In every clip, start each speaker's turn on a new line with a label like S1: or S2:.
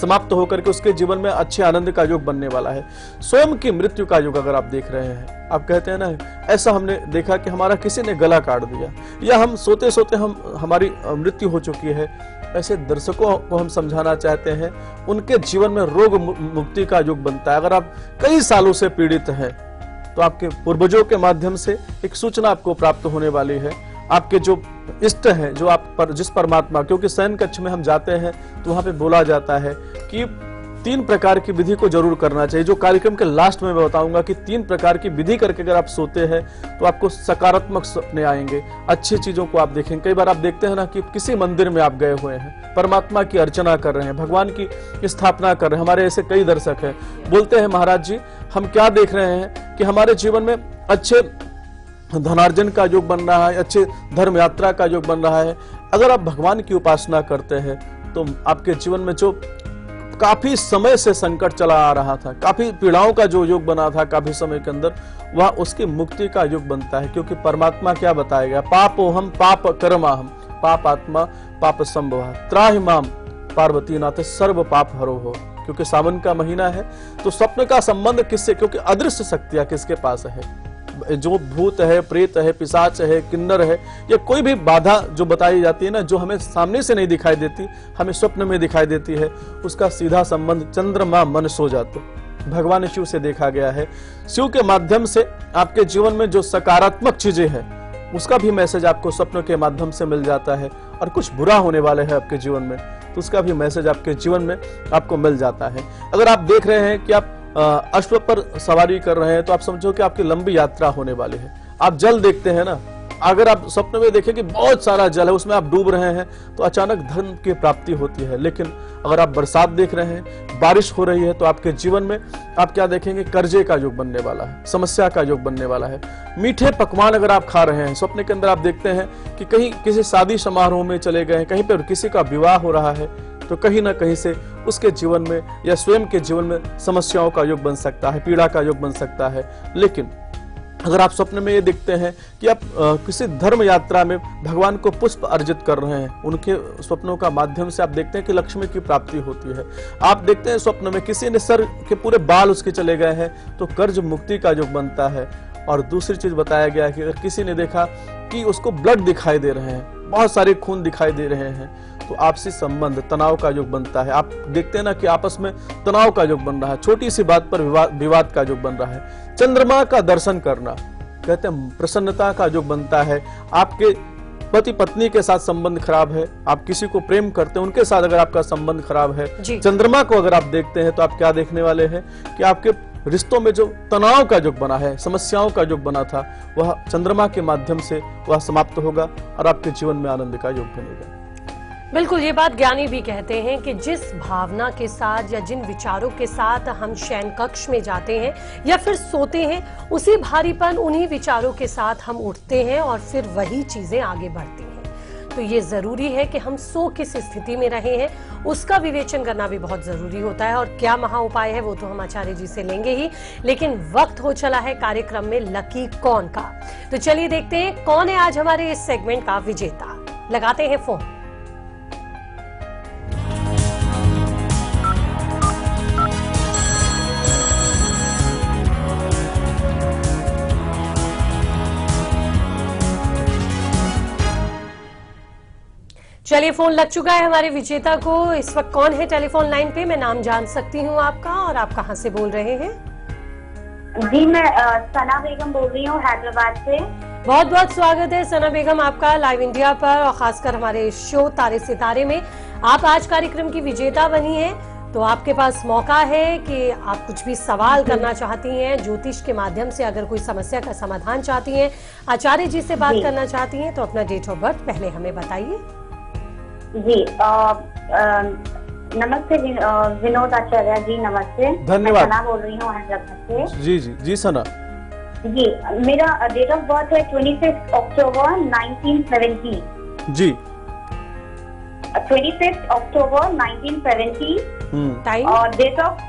S1: समाप्त होकर के उसके जीवन में अच्छे आनंद का योग बनने वाला है। स्वयं की मृत्यु का योग अगर आप देख रहे हैं, आप कहते हैं ना, ऐसा हमने देखा कि हमारा किसी ने गला काट दिया या हम सोते सोते हमारी मृत्यु हो चुकी है, ऐसे दर्शकों को हम समझाना चाहते हैं उनके जीवन में रोग मुक्ति का योग बनता है। अगर आप कई सालों से पीड़ित हैं तो आपके पूर्वजों के माध्यम से एक सूचना आपको प्राप्त होने वाली है। आपके जो इष्ट हैं, जो आप पर जिस परमात्मा, क्योंकि शयन कक्ष में हम जाते हैं तो वहां पे बोला जाता है कि 3 प्रकार की विधि को जरूर करना चाहिए। जो कार्यक्रम के लास्ट में मैं बताऊंगा कि 3 प्रकार की विधि करके अगर आप सोते हैं तो आपको सकारात्मक सपने आएंगे, अच्छी चीजों को आप देखेंगे। कई बार आप देखते हैं ना कि किसी मंदिर में आप गए हुए हैं, परमात्मा की अर्चना कर रहे हैं, भगवान की स्थापना कर रहे हैं। हमारे ऐसे कई दर्शक हैं, बोलते हैं महाराज जी हम क्या देख रहे हैं कि हमारे जीवन में अच्छे धनार्जन का योग बन रहा है, अच्छे धर्म यात्रा का योग बन रहा है। अगर आप भगवान की उपासना करते हैं तो आपके जीवन में जो काफी समय से संकट चला आ रहा था, काफी पीड़ाओं का जो योग बना था काफी समय के अंदर, वह उसकी मुक्ति का योग बनता है। क्योंकि परमात्मा क्या बताएगा, पापोहम पाप कर्माहम पाप आत्मा पाप संभव त्राहि माम पार्वती नाथ सर्व पाप हरो हो। क्योंकि सावन का महीना है तो स्वप्न का संबंध किससे, क्योंकि अदृश्य शक्तियां किसके पास है, जो भूत है, प्रेत है, पिशाच है, किन्नर है, या कोई भी बाधा जो बताई जाती है ना, जो हमें सामने से नहीं दिखाई देती, हमें स्वप्न में दिखाई देती है, उसका सीधा संबंध चंद्रमा मन सो जाते भगवान शिव से देखा गया है। शिव के माध्यम से आपके जीवन में जो सकारात्मक चीजें हैं उसका भी मैसेज आपको स्वप्न के माध्यम से मिल जाता है, और कुछ बुरा होने वाले है आपके जीवन में तो उसका भी मैसेज आपके जीवन में आपको मिल जाता है। अगर आप देख रहे हैं कि आप अश्व पर सवारी कर रहे हैं तो आप समझो कि आपकी लंबी यात्रा होने वाली है। आप जल देखते हैं ना, अगर आप स्वप्न में देखें कि बहुत सारा जल है, उसमें आप डूब रहे हैं तो अचानक धन की प्राप्ति होती है। लेकिन अगर आप बरसात देख रहे हैं, बारिश हो रही है, तो आपके जीवन में आप क्या देखेंगे, कर्जे का योग बनने वाला है, समस्या का योग बनने वाला है। मीठे पकवान अगर आप खा रहे हैं, स्वप्न के अंदर आप देखते हैं कि कहीं किसी शादी समारोह में चले गए, कहीं पर किसी का विवाह हो रहा है, तो कहीं ना कहीं से उसके जीवन में या स्वयं के जीवन में समस्याओं का योग बन सकता है, पीड़ा का योग बन सकता है। लेकिन अगर आप स्वप्न में ये देखते हैं कि आप किसी धर्म यात्रा में भगवान को पुष्प अर्जित कर रहे हैं, उनके स्वप्नों का माध्यम से आप देखते हैं कि लक्ष्मी की प्राप्ति होती है। आप देखते हैं स्वप्न में किसी ने सर के पूरे बाल उसके चले गए हैं तो कर्ज मुक्ति का योग बनता है। और दूसरी चीज बताया गया है कि अगर किसी ने देखा कि उसको ब्लड दिखाई दे रहे हैं, बहुत सारे खून दिखाई दे रहे हैं, तो आपसी संबंध तनाव का योग बनता है। आप देखते हैं ना कि आपस में तनाव का योग बन रहा है, छोटी सी बात पर विवाद का योग बन रहा है। चंद्रमा का दर्शन करना कहते हैं प्रसन्नता का योग बनता है। आपके पति पत्नी के साथ संबंध खराब है, आप किसी को प्रेम करते हैं, उनके साथ अगर आपका संबंध खराब है, चंद्रमा को अगर आप देखते हैं तो आप क्या देखने वाले हैं कि आपके रिश्तों में जो तनाव का योग बना है, समस्याओं का योग बना था, वह चंद्रमा के माध्यम से वह समाप्त होगा और आपके जीवन में आनंद का योग बनेगा।
S2: बिल्कुल, ये बात ज्ञानी भी कहते हैं कि जिस भावना के साथ या जिन विचारों के साथ हम शयन कक्ष में जाते हैं या फिर सोते हैं, उसी भारीपन उन्हीं विचारों के साथ हम उठते हैं और फिर वही चीजें आगे बढ़ती हैं। तो ये जरूरी है कि हम सो किस स्थिति में रहे हैं उसका विवेचन करना भी बहुत जरूरी होता है। और क्या महा उपाय है वो तो हम आचार्य जी से लेंगे ही, लेकिन वक्त हो चला है कार्यक्रम में लकी कौन का। तो चलिए देखते हैं कौन है आज हमारे इस सेगमेंट का विजेता। लगाते हैं फोन। चलिए, फोन लग चुका है हमारे विजेता को। इस वक्त कौन है टेलीफोन लाइन पे, मैं नाम जान सकती हूँ आपका और आप कहाँ से बोल रहे हैं?
S3: जी, मैं सना बेगम बोल रही हूँ हैदराबाद से।
S2: बहुत बहुत स्वागत है सना बेगम आपका लाइव इंडिया पर, और खासकर हमारे शो तारे सितारे में। आप आज कार्यक्रम की विजेता बनी है, तो आपके पास मौका है कि आप कुछ भी सवाल करना चाहती हैं, ज्योतिष के माध्यम से अगर कोई समस्या का समाधान चाहती हैं, आचार्य जी से बात करना चाहती हैं, तो अपना डेट ऑफ बर्थ पहले हमें बताइए।
S3: जी, नमस्ते विनोद आचार्य जी, नमस्ते।
S1: धन्यवाद।
S3: मैं सना बोल रही हूँ हैदराबाद से।
S1: जी जी जी सना
S3: जी, मेरा डेट ऑफ बर्थ है 25 अक्टूबर 1970।
S1: जी,
S3: 25 अक्टूबर 1970।
S2: टाइम
S3: और date of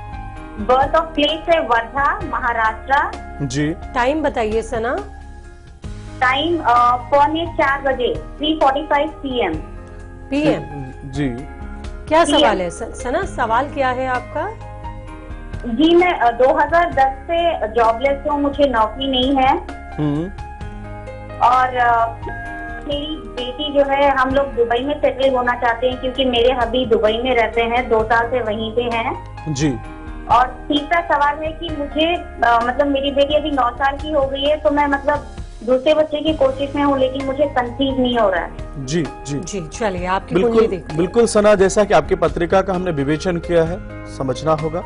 S3: birth of place है वर्धा, महाराष्ट्र।
S1: जी,
S2: टाइम बताइए सना।
S3: टाइम 4:45 बजे, 3:45 PM।
S2: PM।
S1: जी,
S2: क्या सवाल है सना, सवाल क्या है आपका?
S3: जी मैं 2010 से जॉबलेस हूँ, मुझे नौकरी नहीं है। और मेरी बेटी जो है, हम लोग दुबई में सेटल होना चाहते हैं क्योंकि मेरे हबी दुबई में रहते हैं, 2 साल से वहीं पे हैं
S1: जी।
S3: और तीसरा सवाल है कि मुझे मतलब मेरी बेटी अभी 9 साल की हो गई है, तो मैं मतलब दूसरे बच्चे की कोशिश में हूँ, लेकिन मुझे कंसीव नहीं हो रहा है।
S1: जी जी
S2: जी, चलिए आपकी कुंडली देखते हैं।
S1: बिल्कुल सना, जैसा कि आपकी पत्रिका का हमने विवेचन किया है, समझना होगा।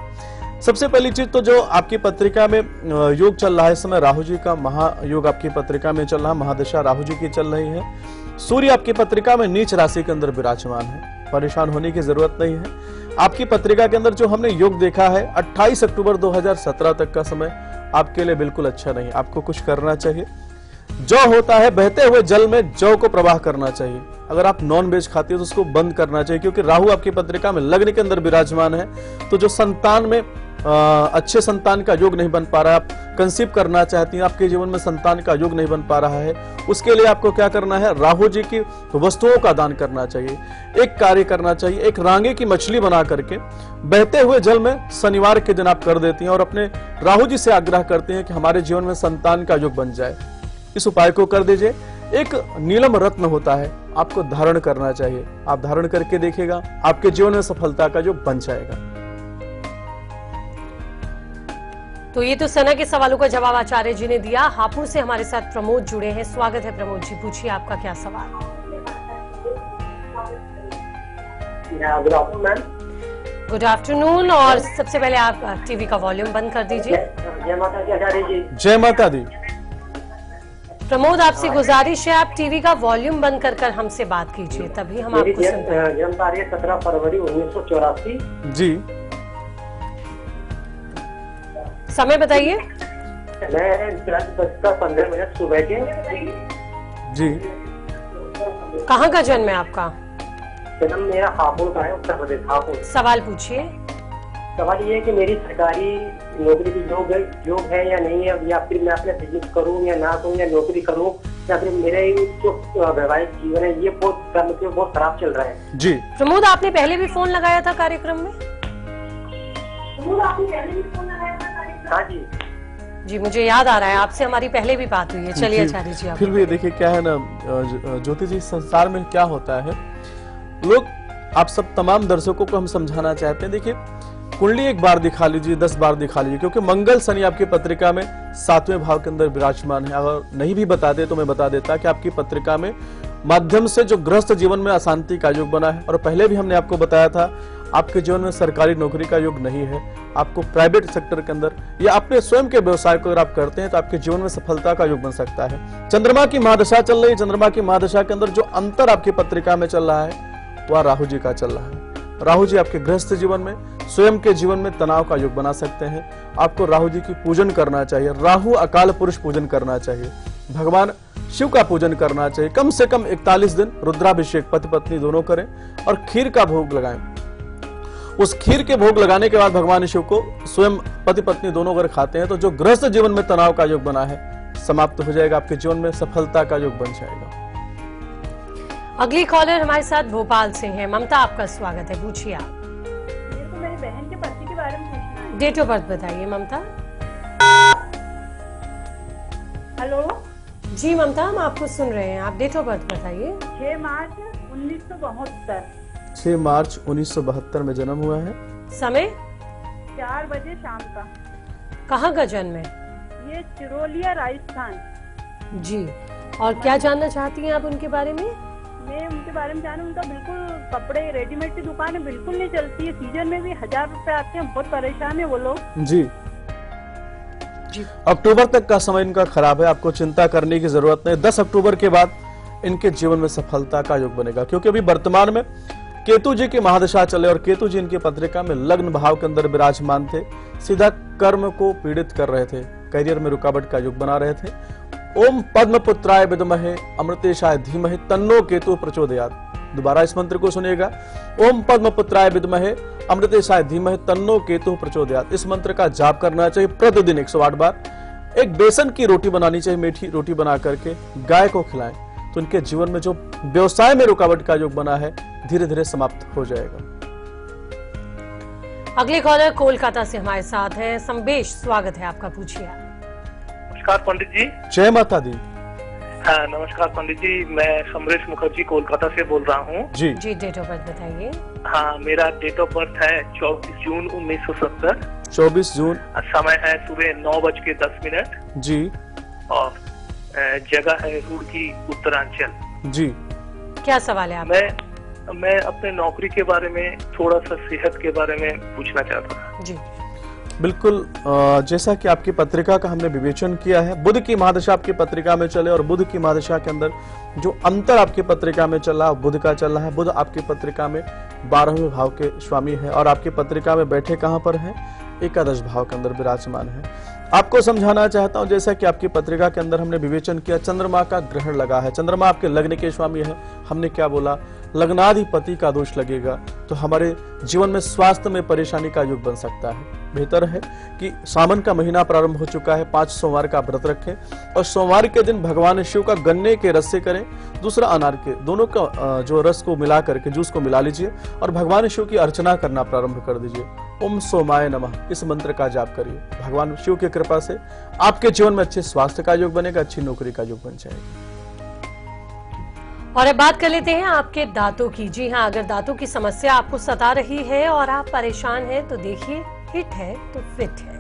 S1: सबसे पहली चीज तो जो आपकी पत्रिका में योग चल रहा है इस समय, राहु जी का महायोग आपकी पत्रिका में चल रहा है, महादशा राहु जी की चल रही है। सूर्य आपकी पत्रिका में नीच राशि के अंदर विराजमान है, परेशान होने की जरूरत नहीं है। आपकी पत्रिका के अंदर जो हमने योग देखा है, 28 अक्टूबर 2017 तक का समय आपके लिए बिल्कुल अच्छा नहीं। आपको कुछ करना चाहिए। जौ होता है, बहते हुए जल में जौ को प्रवाह करना चाहिए। अगर आप नॉन वेज खाते हो तो उसको बंद करना चाहिए, क्योंकि राहु आपकी पत्रिका में लग्न के अंदर विराजमान है। तो जो संतान में अच्छे संतान का योग नहीं बन पा रहा है, आप कंसीव करना चाहती हैं, आपके जीवन में संतान का योग नहीं बन पा रहा है, उसके लिए आपको क्या करना है, राहु जी की वस्तुओं का दान करना चाहिए। एक कार्य करना चाहिए, एक रांगे की मछली बना करके बहते हुए जल में शनिवार के दिन आप कर देती हैं और अपने राहु जी से आग्रह करते हैं कि हमारे जीवन में संतान का योग बन जाए। इस उपाय को कर दीजिए। एक नीलम रत्न होता है, आपको धारण करना चाहिए। आप धारण करके देखिएगा, आपके जीवन में सफलता का योग बन जाएगा।
S2: तो ये तो सना के सवालों का जवाब आचार्य जी ने दिया। हापुड़ से हमारे साथ प्रमोद जुड़े हैं, स्वागत है प्रमोद जी, पूछिए आपका क्या सवाल। Good afternoon. और सबसे पहले आप टीवी का वॉल्यूम बंद कर दीजिए।
S4: जय माता दी आचार्य जी।
S1: जय माता दी।
S2: प्रमोद, आपसे गुजारिश है आप टीवी का वॉल्यूम बंद कर हमसे बात कीजिए, तभी हम आपको सुन पाएंगे।
S4: जन्म तारीख 17 फरवरी 1984।
S1: जी।
S2: समय बताइए।
S4: मैं 10:15 सुबह के।
S1: जी।
S2: कहाँ का जन्म है आपका?
S4: जन्म मेरा हापुड़ का है, उत्तर प्रदेश हापुड़।
S2: सवाल पूछिए।
S4: सवाल ये है कि मेरी सरकारी नौकरी की योग है या नहीं है, या फिर मैं अपना बिजनेस करूं या ना करूं, या नौकरी करूं, या फिर मेरे जो वैवाहिक जीवन है ये बहुत खराब चल रहा है।
S1: जी।
S2: प्रमोद, आपने पहले भी फोन लगाया था कार्यक्रम में?
S4: हाँ जी।
S2: जी, मुझे याद आ रहा है, आपसे हमारी पहले भी बात हुई है। चलिए आचार्य जी,
S1: फिर भी देखिए क्या है ना ज्योति जी, संसार में क्या होता है, लोग आप सब तमाम दर्शकों को हम समझाना चाहते हैं। देखिए, कुंडली एक बार दिखा लीजिए, 10 बार दिखा लीजिए, क्योंकि मंगल शनि आपकी पत्रिका में 7वें भाव के अंदर विराजमान है। अगर नहीं भी बताते तो मैं बता देता कि आपकी पत्रिका में माध्यम से जो गृहस्थ जीवन में अशांति का योग बना है, और पहले भी हमने आपको बताया था आपके जीवन में सरकारी नौकरी का योग नहीं है। आपको प्राइवेट सेक्टर के अंदर या अपने स्वयं के व्यवसाय को अगर आप करते हैं तो आपके जीवन में सफलता का योग बन सकता है। चंद्रमा की महादशा चल रही है, चंद्रमा की महादशा के अंदर जो अंतर आपकी पत्रिका में चल रहा है वह राहु जी का चल रहा है। राहु जी आपके गृहस्थ जीवन में, स्वयं के जीवन में तनाव का योग बना सकते हैं। आपको राहु जी की पूजन करना चाहिए, राहु अकाल पुरुष पूजन करना चाहिए, भगवान शिव का पूजन करना चाहिए। कम से कम 41 दिन रुद्राभिषेक पति पत्नी दोनों करें और खीर का भोग लगाएं। उस खीर के भोग लगाने के बाद भगवान शिव को स्वयं पति पत्नी दोनों अगर खाते हैं तो जो गृहस्थ जीवन में तनाव का योग बना है समाप्त हो जाएगा, आपके जीवन में सफलता का योग बन जाएगा।
S2: अगली कॉलर हमारे साथ भोपाल से हैं, ममता, आपका स्वागत है, पूछिए आप।
S5: मेरे को मेरी बहन के पति के बारे में पूछना है।
S2: डेट ऑफ बर्थ बताइए ममता।
S5: हेलो
S2: जी ममता, हम आपको सुन रहे हैं, आप डेट ऑफ बर्थ बताइए।
S5: 6 मार्च 1972।
S1: 6 मार्च 1972 में जन्म हुआ है।
S2: समय
S5: 4 बजे शाम का।
S2: कहाँ का जन्म है?
S5: ये चिरोलिया राजस्थान।
S2: जी, और क्या जानना चाहती हैं आप उनके बारे में?
S5: मैं उनके बारे में जानूं, उनका बिल्कुल कपड़े रेडीमेड की दुकान है, बिल्कुल नहीं चलती है। सीजन में भी 1000 रुपए आते हैं, बहुत परेशान है वो लोग।
S1: जी। अक्टूबर तक का समय इनका खराब है, आपको चिंता करने की जरूरत नहीं। 10 अक्टूबर के बाद इनके जीवन में सफलता का योग बनेगा, क्योंकि अभी वर्तमान में केतु जी की महादशा चले और केतु जी इनकी पत्रिका में लग्न भाव के अंदर विराजमान थे, सीधा कर्म को पीड़ित कर रहे थे, करियर में रुकावट का योग बना रहे थे। ओम पद्मपुत्राय विद्महे अमृतेशाय धीमहि तन्नो केतु प्रचोदयात्। दोबारा इस मंत्र को सुनिएगा, ओम पद्मपुत्राय विद्महे अमृतेशाय धीमहि तन्नो केतु प्रचोदयात्। इस मंत्र का जाप करना चाहिए प्रतिदिन 108 बार। एक बेसन की रोटी बनानी चाहिए, मीठी रोटी बना करके गाय को खिलाएं, तो उनके जीवन में जो व्यवसाय में रुकावट का योग बना है धीरे धीरे समाप्त हो जाएगा।
S2: अगले कॉलर कोलकाता से हमारे साथ हैं। संबेश, स्वागत है आपका, पूछिए।
S6: नमस्कार पंडित जी।
S1: जय माता दी।
S6: हाँ नमस्कार पंडित जी, मैं समरेश मुखर्जी कोलकाता से बोल रहा हूँ।
S1: जी
S2: जी, डेट ऑफ बर्थ बताइए।
S6: हाँ, मेरा डेट ऑफ बर्थ है 24 जून 1970।
S1: 24 जून।
S6: समय है सुबह 9:10।
S1: जी।
S6: और जगह है रुड़की, उत्तरांचल।
S1: जी,
S2: क्या सवाल है आपका?
S6: मैं अपने नौकरी के बारे में, थोड़ा सा सेहत के बारे में पूछना चाहता था।
S2: जी
S1: बिल्कुल। जैसा कि आपकी पत्रिका का हमने विवेचन किया है, बुध की महादशा आपकी पत्रिका में चले और बुध की महादशा के अंदर जो अंतर आपकी पत्रिका में चल रहा है बुध का चल रहा है। बुध आपकी पत्रिका में 12वें भाव के स्वामी है और आपकी पत्रिका में बैठे कहां पर है? एकादश भाव के अंदर विराजमान है। आपको समझाना चाहता हूं, जैसा कि आपकी पत्रिका के अंदर हमने विवेचन किया, चंद्रमा का ग्रहण लगा है, चंद्रमा आपके लग्न के स्वामी है। हमने क्या बोला? लग्नाधिपति का दोष लगेगा तो हमारे जीवन में स्वास्थ्य में परेशानी का योग बन सकता है। बेहतर है कि सावन का महीना प्रारंभ हो चुका है, 5 सोमवार का व्रत रखें और सोमवार के दिन भगवान शिव का गन्ने के रस से करें, दूसरा अनार के, दोनों का जो रस को मिला करके जूस को मिला लीजिए और भगवान शिव की अर्चना करना प्रारंभ कर दीजिए। ओम सोमाय नमः, इस मंत्र का जाप करिए। भगवान शिव की कृपा से आपके जीवन में अच्छे स्वास्थ्य का योग बनेगा, अच्छी नौकरी का योग बन जाएगा।
S2: और अब बात कर लेते हैं आपके दांतों की। जी हाँ, अगर दांतों की समस्या आपको सता रही है और आप परेशान हैं तो देखिए, हिट है तो फिट है।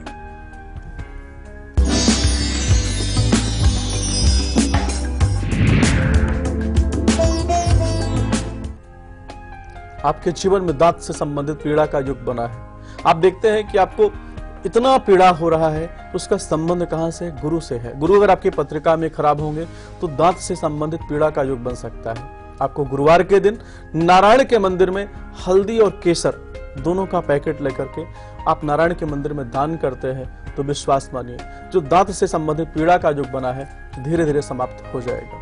S1: आपके जीवन में दांत से संबंधित पीड़ा का युग बना है। आप देखते हैं कि आपको इतना पीड़ा हो रहा है, उसका संबंध कहां से? गुरु से है। गुरु अगर आपकी पत्रिका में खराब होंगे तो दांत से संबंधित पीड़ा का युग बन सकता है। आपको गुरुवार के दिन नारायण के मंदिर में हल्दी और केसर दोनों का पैकेट लेकर के आप नारायण के मंदिर में दान करते हैं तो विश्वास मानिए, जो दांत से संबंधित पीड़ा का युग बना है धीरे धीरे समाप्त हो जाएगा।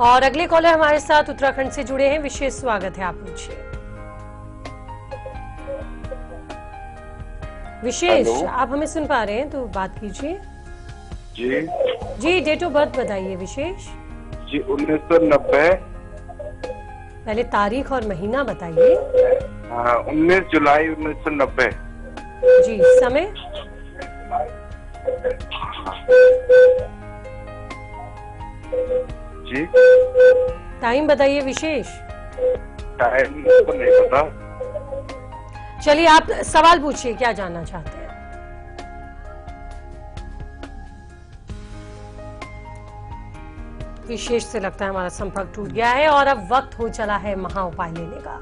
S2: और अगले कॉलर हमारे साथ उत्तराखंड से जुड़े हैं। विशेष स्वागत है, आप पूछिए। विशेष, आप हमें सुन पा रहे हैं तो बात कीजिए।
S7: जी
S2: जी, डेट ऑफ बर्थ बताइए विशेष।
S7: जी 1990।
S2: पहले तारीख और महीना बताइए।
S7: 19 जुलाई 1990।
S2: जी, समय?
S7: जी,
S2: टाइम बताइए विशेष।
S7: टाइम तो नहीं पता।
S2: चलिए, आप सवाल पूछिए, क्या जानना चाहते हैं? विशेष से लगता है हमारा संपर्क टूट गया है और अब वक्त हो चला है महा उपाय लेने का।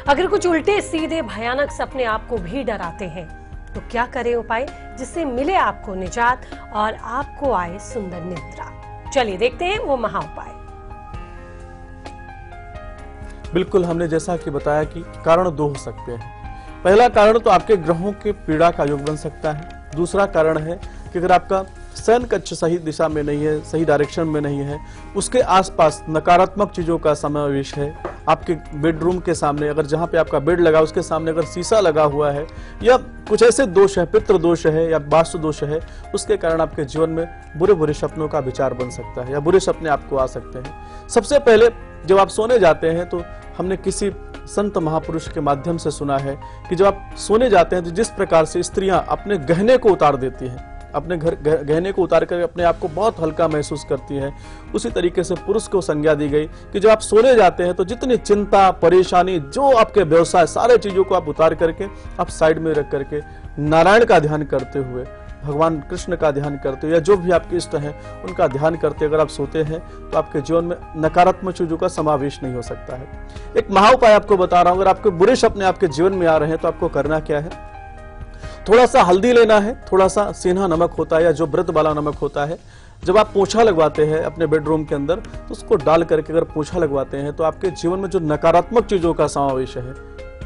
S2: अगर कुछ उल्टे सीधे भयानक सपने आपको भी डराते हैं तो क्या करें उपाय जिससे मिले आपको निजात और आपको आए सुंदर निद्रा? चलिए देखते हैं वो महा उपाय।
S1: बिल्कुल, हमने जैसा कि बताया कि कारण 2 हो सकते हैं। पहला कारण तो आपके ग्रहों के पीड़ा का योग बन सकता है। दूसरा कारण है कि अगर आपका शयन कक्ष सही दिशा में नहीं है, सही डायरेक्शन में नहीं है, उसके आसपास नकारात्मक चीजों का समावेश है। आपके बेडरूम के सामने, अगर जहां पे आपका बेड लगा उसके सामने अगर शीशा लगा हुआ है या कुछ ऐसे दोष है, पितृ दोष है या वास्तु दोष है, उसके कारण आपके जीवन में बुरे बुरे सपनों का विचार बन सकता है या बुरे सपने आपको आ सकते हैं। सबसे पहले जब आप सोने जाते हैं तो हमने किसी संत महापुरुष के माध्यम से सुना है कि जब आप सोने जाते हैं तो जिस प्रकार से स्त्रियां अपने गहने को उतार देती हैं, अपने गहने को उतार कर अपने आप को बहुत हल्का महसूस करती है, उसी तरीके से पुरुष को संज्ञा दी गई कि जब आप सोने जाते हैं तो जितनी चिंता परेशानी जो आपके व्यवसाय सारे चीजों को आप उतार करके आप साइड में रख करके नारायण का ध्यान करते हुए, भगवान कृष्ण का ध्यान करते हुए या जो भी आपके इष्ट हैं उनका ध्यान करते अगर आप सोते हैं तो आपके जीवन में नकारात्मक चीजों का समावेश नहीं हो सकता है। एक महा उपाय आपको बता रहा हूं, अगर आपके बुरे सपने आपके जीवन में आ रहे हैं तो आपको करना क्या है? थोड़ा सा हल्दी लेना है, थोड़ा सा सेंधा नमक होता है या जो व्रत वाला नमक होता है, जब आप पोछा लगवाते हैं अपने बेडरूम के अंदर तो उसको डाल करके अगर पोछा लगवाते हैं तो आपके जीवन में जो नकारात्मक चीजों का समावेश है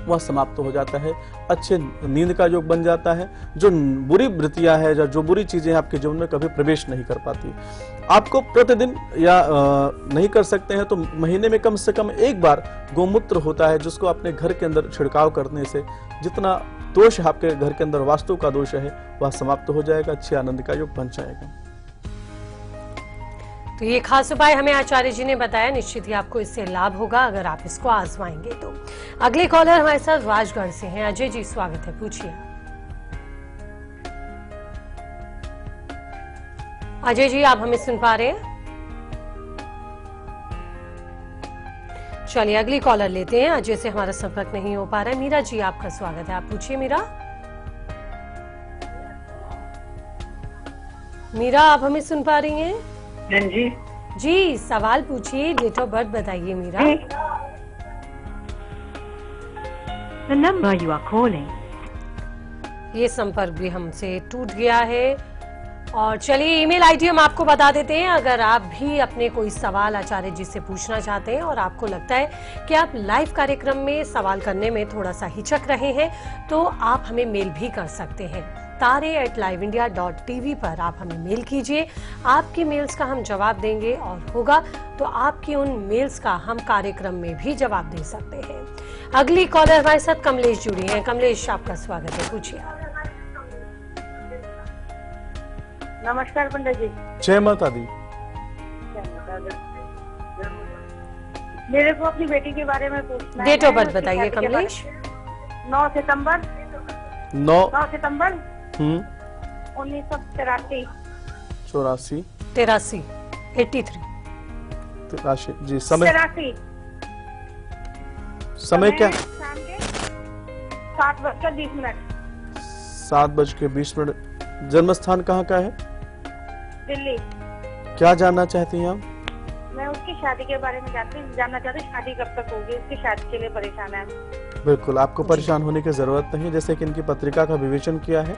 S1: वह समाप्त हो जाता है, अच्छे नींद का योग बन जाता है, जो बुरी वृत्तियां है या जो बुरी चीजें आपके जीवन में कभी प्रवेश नहीं कर पाती। आपको प्रतिदिन या नहीं कर सकते हैं तो महीने में कम से कम एक बार गोमूत्र होता है जिसको अपने घर के अंदर छिड़काव करने से जितना दोष आपके घर के अंदर वास्तु का दोष है वह समाप्त हो जाएगा, अच्छे आनंद का योग बन जाएगा।
S2: तो ये खास उपाय हमें आचार्य जी ने बताया, निश्चित ही आपको इससे लाभ होगा अगर आप इसको आजमाएंगे तो। अगले कॉलर हमारे साथ राजगढ़ से हैं। अजय जी स्वागत है, पूछिए। अजय जी आप हमें सुन पा रहे हैं? चलिए अगली कॉलर लेते हैं। अजय से हमारा संपर्क नहीं हो पा रहा है। मीरा जी आपका स्वागत है, आप पूछिए। मीरा आप हमें सुन पा रही हैं?
S8: जी
S2: जी सवाल पूछिए, डेट ऑफ बर्थ बताइए Meera.
S8: The number you are calling.
S2: ये संपर्क भी हमसे टूट गया है। और चलिए ईमेल आईडी हम आपको बता देते हैं। अगर आप भी अपने कोई सवाल आचार्य जी से पूछना चाहते हैं और आपको लगता है कि आप लाइव कार्यक्रम में सवाल करने में थोड़ा सा हिचक रहे हैं, तो आप हमें मेल भी कर सकते हैं। tare@liveindia.tv पर आप हमें मेल कीजिए। आपकी मेल्स का हम जवाब देंगे और होगा तो आपकी उन मेल्स का हम कार्यक्रम में भी जवाब दे सकते हैं। अगली कॉलर हमारे साथ कमलेश जुड़ी हैं। कमलेश आपका स्वागत है, पूछिए।
S5: नमस्कार पंडित जी।
S1: जय माता दी।
S5: मेरे को अपनी बेटी के बारे में पूछना है।
S2: डेट ऑफ बर्थ बताइए कमलेश।
S5: 9 सितंबर
S1: 9
S5: सितंबर
S1: 1983
S2: 83
S1: 83 जी। समय क्या?
S5: शाम के 7:20।
S1: 7:20। जन्म स्थान कहाँ का है?
S5: दिल्ली।
S1: क्या जानना चाहती हैं आप?
S5: मैं उसकी शादी के बारे में जानना चाहती हूँ। शादी कब तक होगी? उसकी शादी के लिए परेशान है।
S1: बिल्कुल, आपको परेशान होने की जरूरत नहीं है। जैसे कि इनकी पत्रिका का विवेचन किया है,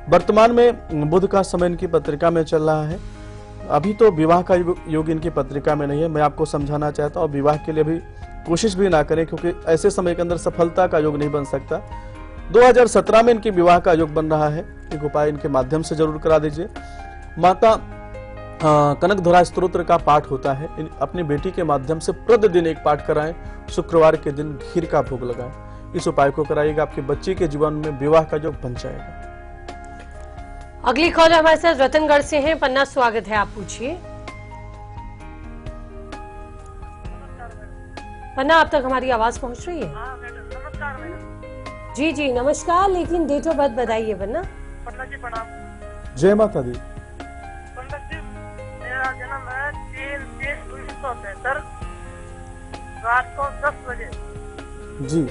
S1: वर्तमान में बुध का समय इनकी पत्रिका में चल रहा है। अभी तो विवाह का योग इनकी पत्रिका में नहीं है। मैं आपको समझाना चाहता हूँ, विवाह के लिए भी कोशिश भी ना करें, क्योंकि ऐसे समय के अंदर सफलता का योग नहीं बन सकता। 2017 में इनकी विवाह का योग बन रहा है। एक उपाय इनके माध्यम से जरूर करा दीजिए। माता कनकधरा स्तोत्र का पाठ होता है, अपनी बेटी के माध्यम से प्रतिदिन एक पाठ कराएं। शुक्रवार के दिन खीर का भोग लगाएं। इस उपाय को कराइएगा, आपके बच्चे के जीवन में विवाह का योग बन जाएगा।
S2: अगली कॉल हमारे साथ रतनगढ़ से हैं। पन्ना स्वागत है, आप पूछिए। पन्ना आप तक हमारी आवाज पहुंच रही है? जी जी नमस्कार, लेकिन डेट ऑफ बर्थ बताइए पन्ना।
S6: पंडित जी प्रणाम।
S1: जय माता दी।
S6: पंडित जी मेरा जन्म है 3/1973 रात को 10 बजे।
S1: जी।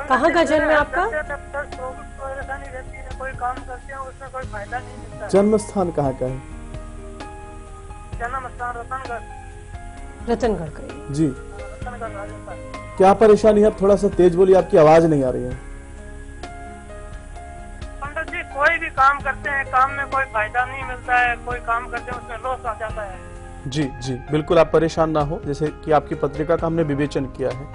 S2: कहाँ का जन्म है आपका?
S6: परेशानी रहती है, कोई काम करते हैं उसमें कोई फायदा नहीं मिलता।
S1: जन्म स्थान कहाँ का है?
S6: जन्म स्थान
S2: रतनगढ़ का।
S1: जी।
S6: रतनगढ़ राजस्थान।
S1: क्या परेशानी है? आप थोड़ा सा तेज बोलिए, आपकी आवाज नहीं आ रही है।
S6: पंडित जी कोई भी काम करते हैं, काम में कोई फायदा नहीं मिलता है। कोई काम करते हैं उसमें लॉस आ जाता है।
S1: जी जी बिल्कुल, आप परेशान ना हो। जैसे कि आपकी पत्रिका का हमने विवेचन किया है,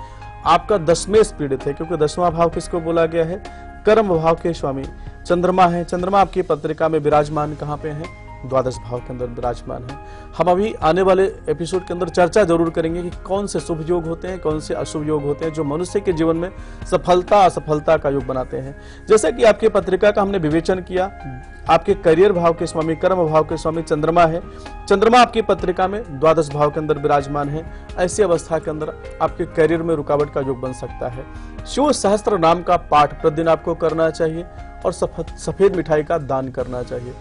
S1: आपका 10वें पीड़ित है, क्योंकि 10वां भाव किसको बोला गया है? कर्म भाव के स्वामी चंद्रमा है। चंद्रमा आपकी पत्रिका में विराजमान कहाँ पे है? 12 भाव के अंदर विराजमान है। हम अभी आने वाले एपिसोड के अंदर चर्चा जरूर करेंगे कि कौन से शुभ योग होते हैं, कौन से अशुभ योग होते हैं, जो मनुष्य के जीवन में सफलता असफलता का योग बनाते हैं। जैसे कि आपकी पत्रिका का हमने विवेचन किया, आपके करियर भाव के स्वामी, कर्म भाव के स्वामी चंद्रमा है। चंद्रमा आपकी पत्रिका में 12 भाव के अंदर विराजमान है। ऐसी अवस्था के अंदर आपके करियर में रुकावट का योग बन सकता है। शिव सहस्त्र नाम का पाठ प्रतिदिन आपको करना चाहिए और सफेद मिठाई का दान करना चाहिए।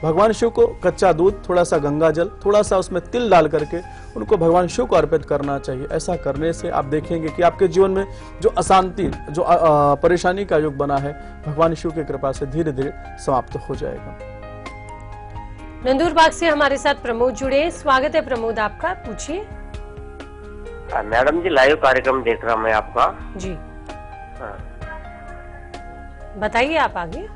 S1: भगवान शिव को कच्चा दूध, थोड़ा सा गंगा जल, थोड़ा सा उसमें तिल डाल करके उनको भगवान शिव को अर्पित करना चाहिए। ऐसा करने से आप देखेंगे कि आपके जीवन में जो अशांति, जो परेशानी का योग बना है, भगवान शिव की कृपा से धीरे धीरे समाप्त हो जाएगा।
S2: नंदूरबाग से हमारे साथ प्रमोद जुड़े। स्वागत है प्रमोद आपका, पूछिए।
S9: मैडम जी लाइव कार्यक्रम देख रहा मैं आपका।
S2: जी बताइए आप आगे।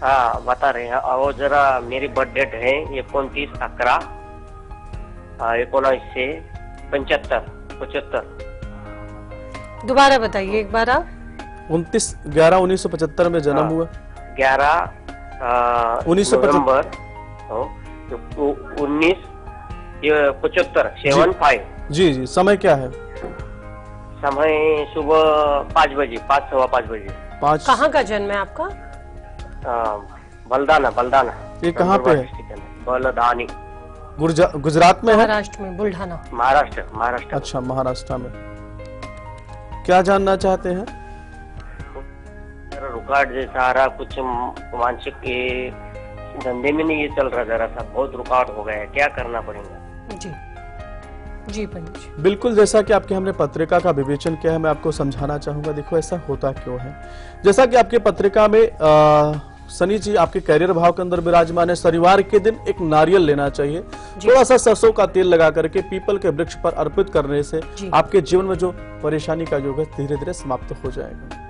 S9: हाँ बता रहे हैं। और जरा मेरी बर्थ डेट है 29/11/1975।
S2: दोबारा बताइए एक बार आप।
S1: 29/11/1975 में जन्म हुआ।
S9: 1975 1975
S1: जी जी। समय क्या है?
S9: समय सुबह 5 बजे, 5 सवा 5 बजे।
S1: 5।
S2: कहाँ का जन्म है आपका?
S9: बलदाना।
S1: ये कहाँ पे है?
S9: बलदानी।
S1: गुजरात में है?
S2: महाराष्ट्र में, बुल्ढाना।
S9: महाराष्ट्र।
S1: अच्छा, महाराष्ट्र में। क्या जानना चाहते हैं?
S9: रुकावट जैसा आ रहा, कुछ मानसिक के धंधे में नहीं ये चल रहा, जरा सा बहुत रुकावट हो गया है, क्या करना पड़ेगा?
S2: जी पंडित जी।
S1: बिल्कुल, जैसा कि आपके हमने पत्रिका का विवेचन किया है, मैं आपको समझाना चाहूंगा। देखो ऐसा होता क्यों है। जैसा कि आपकी पत्रिका में शनि जी आपके कैरियर भाव के अंदर विराजमान है। शनिवार के दिन एक नारियल लेना चाहिए, थोड़ा सा सरसों का तेल लगा करके पीपल के वृक्ष पर अर्पित करने से आपके जीवन में जो परेशानी का योग है धीरे धीरे समाप्त हो जाएगा।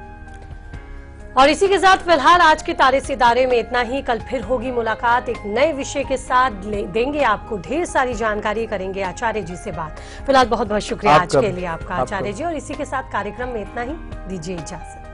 S2: और इसी के साथ फिलहाल आज के तारे सितारे में इतना ही। कल फिर होगी मुलाकात एक नए विषय के साथ, देंगे आपको ढेर सारी जानकारी, करेंगे आचार्य जी से बात। फिलहाल बहुत बहुत शुक्रिया आज के लिए आपका आचार्य जी। और इसी के साथ कार्यक्रम में इतना ही, दीजिए इजाजत।